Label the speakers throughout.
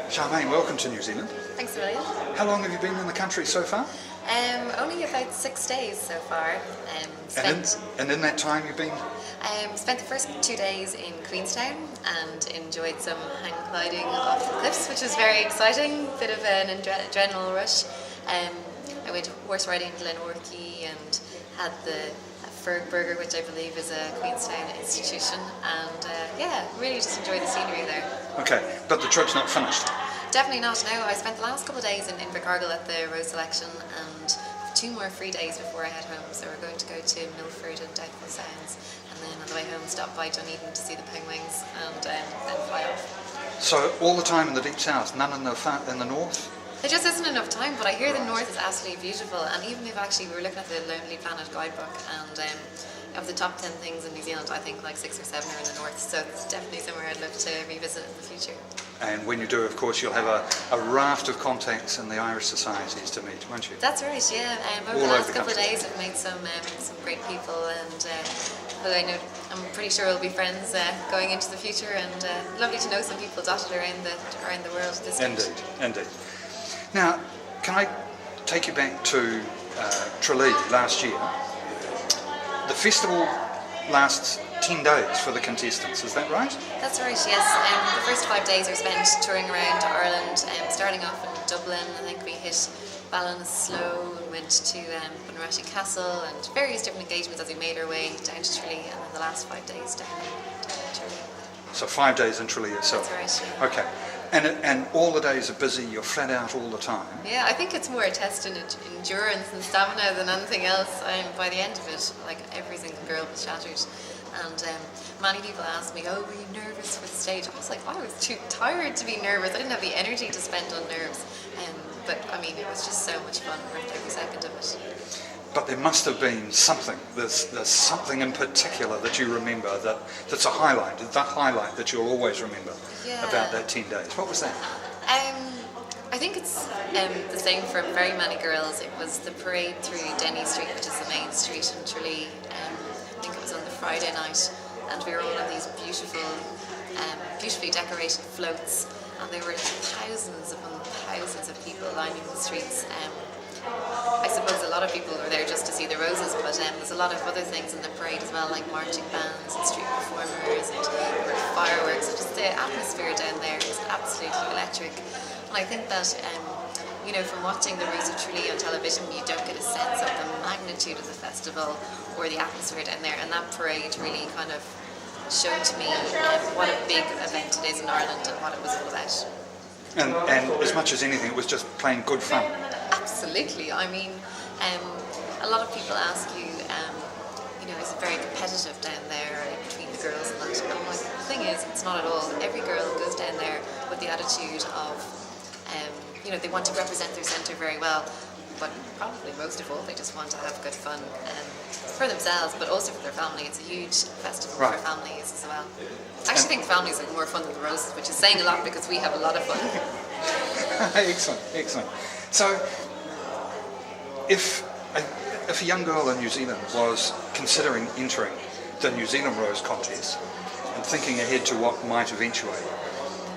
Speaker 1: Charmaine, welcome to New Zealand.
Speaker 2: Thanks, William.
Speaker 1: How long have you been in the country so far?
Speaker 2: Only about 6 days so far.
Speaker 1: And in that time you've been...
Speaker 2: Spent the first 2 days in Queenstown and enjoyed some hang gliding off the cliffs, which was very exciting. Bit of an adrenaline rush. I went horse riding in Glenorchy and had the Ferg Burger, which I believe is a Queenstown institution, and really just enjoyed the scenery there.
Speaker 1: Okay, but the trip's not finished?
Speaker 2: Definitely not, no. I spent the last couple of days in Invercargill at the Rose selection and 2 more free days before I head home, so we're going to go to Milford and Doubtful Sounds, and then on the way home stop by Dunedin to see the penguins and then fly off.
Speaker 1: So all the time in the deep south, none in the north?
Speaker 2: There just isn't enough time, but I hear the north is absolutely beautiful, and even if actually we were looking at the Lonely Planet guidebook, and of the top 10 things in New Zealand, I think like 6 or 7 are in the north, so it's definitely somewhere I'd love to revisit in the future.
Speaker 1: And when you do, of course, you'll have a raft of contacts in the Irish societies to meet, won't you?
Speaker 2: That's right, yeah. Over the last couple of days I've made some great people, and who I know, I'm pretty sure we'll be friends going into the future, and lovely to know some people dotted around the world at this stage.
Speaker 1: Indeed. Now, can I take you back to Tralee last year? The festival lasts 10 days for the contestants, is that right?
Speaker 2: That's right, yes. The first 5 days are spent touring around Ireland, starting off in Dublin. I think we hit Ballinasloe and went to Bunratty Castle and various different engagements as we made our way down to Tralee, and then the last 5 days down in Tralee.
Speaker 1: So 5 days in Tralee itself?
Speaker 2: That's right, yeah.
Speaker 1: Okay. And all the days are busy, you're flat out all the time?
Speaker 2: Yeah, I think it's more a test in endurance and stamina than anything else. By the end of it, like every single girl was shattered. And many people asked me, oh, were you nervous for the stage? I was like, I was too tired to be nervous. I didn't have the energy to spend on nerves. But I mean, it was just so much fun, worth every second of it.
Speaker 1: But there must have been something, there's something in particular that you remember that's a highlight, the highlight that you'll always remember about that 10 days. What was that?
Speaker 2: I think it's the same for very many girls. It was the parade through Denny Street, which is the main street in Tralee. I think it was on the Friday night, and we were all on these beautifully decorated floats, and there were thousands upon thousands of people lining the streets. I suppose a lot of people were there just to see the roses, but there's a lot of other things in the parade as well, like marching bands and street performers and fireworks. And just the atmosphere down there was absolutely electric. And I think that, from watching the Rose of Tralee on television, you don't get a sense of the magnitude of the festival or the atmosphere down there. And that parade really kind of showed to me what a big event it is in Ireland and what it was all about.
Speaker 1: And as much as anything, it was just plain good fun.
Speaker 2: Absolutely. I mean, a lot of people ask you, is it very competitive down there between the girls and that? And I'm like, the thing is, it's not at all. Every girl goes down there with the attitude of, they want to represent their centre very well, but probably most of all, they just want to have good fun for themselves, but also for their family. It's a huge festival for families as well. I actually think families are more fun than the roses, which is saying a lot because we have a lot of fun.
Speaker 1: Excellent. So, if a young girl in New Zealand was considering entering the New Zealand Rose contest and thinking ahead to what might eventuate,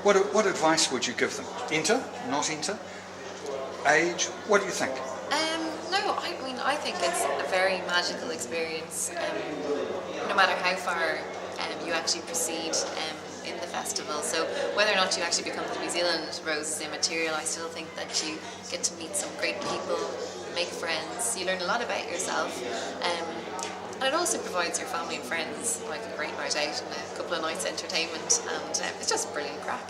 Speaker 1: what advice would you give them? Enter? Not enter? Age? What do you think?
Speaker 2: I think it's a very magical experience. No matter how far you actually proceed in the festival. So whether or not you actually become the New Zealand Rose is immaterial. I still think that you get to meet some great people, make friends. You learn a lot about yourself. And it also provides your family and friends like a great night out and a couple of nights entertainment. And it's just brilliant crack,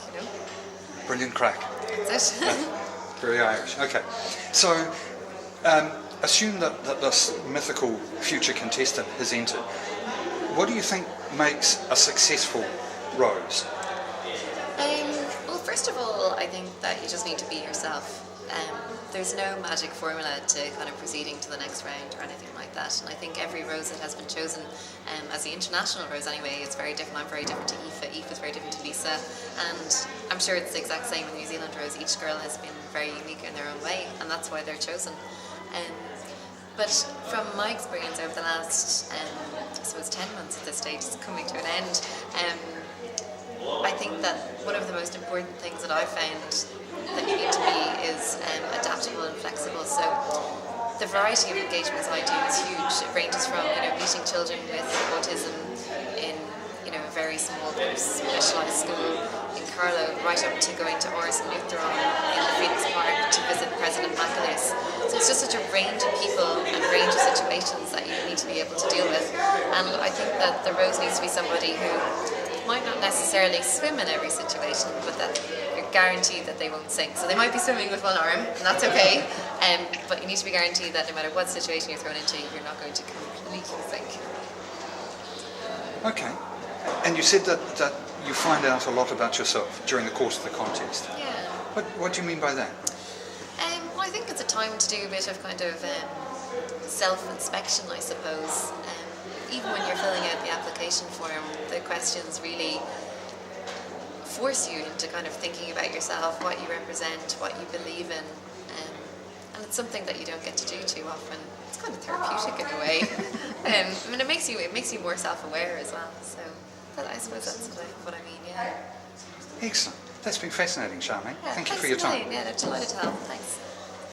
Speaker 1: Brilliant crack.
Speaker 2: That's it.
Speaker 1: Very Irish. Okay. So, assume that this mythical future contestant has entered. What do you think makes a successful Rose?
Speaker 2: Well, first of all, I think that you just need to be yourself. There's no magic formula to kind of proceeding to the next round or anything like that. And I think every Rose that has been chosen as the international Rose anyway is very different. I'm very different to Aoife. Aoife is very different to Lisa. And I'm sure it's the exact same in New Zealand Rose. Each girl has been very unique in their own way, and that's why they're chosen. But from my experience over the last, I suppose 10 months at this stage, it's coming to an end, I think that one of the most important things that I found that you need to be is adaptable and flexible. So the variety of engagements I do is huge. It ranges from meeting children with autism in a very small kind of specialised school in Carlow, right up to going to Oris and Lutheran in the Phoenix Park to visit President Macaulay. So it's just such a range of people and a range of situations that you need to be able to deal with. And I think that the Rose needs to be somebody who might not necessarily swim in every situation, but that you're guaranteed that they won't sink. So they might be swimming with one arm, and that's okay, but you need to be guaranteed that no matter what situation you're thrown into, you're not going to completely sink.
Speaker 1: Okay. And you said that you find out a lot about yourself during the course of the contest.
Speaker 2: Yeah.
Speaker 1: What do you mean by that?
Speaker 2: Well, I think it's a time to do a bit of kind of self-inspection, I suppose. Even when you're filling out the application form, the questions really force you into kind of thinking about yourself, what you represent, what you believe in, and it's something that you don't get to do too often. It's kind of therapeutic in a way. I mean, it makes you more self-aware as well. So, but I suppose that's what I mean. Yeah.
Speaker 1: Excellent. That's been fascinating, Charmaine.
Speaker 2: Yeah,
Speaker 1: Thank you for your time.
Speaker 2: Yeah, delighted to help. Thanks.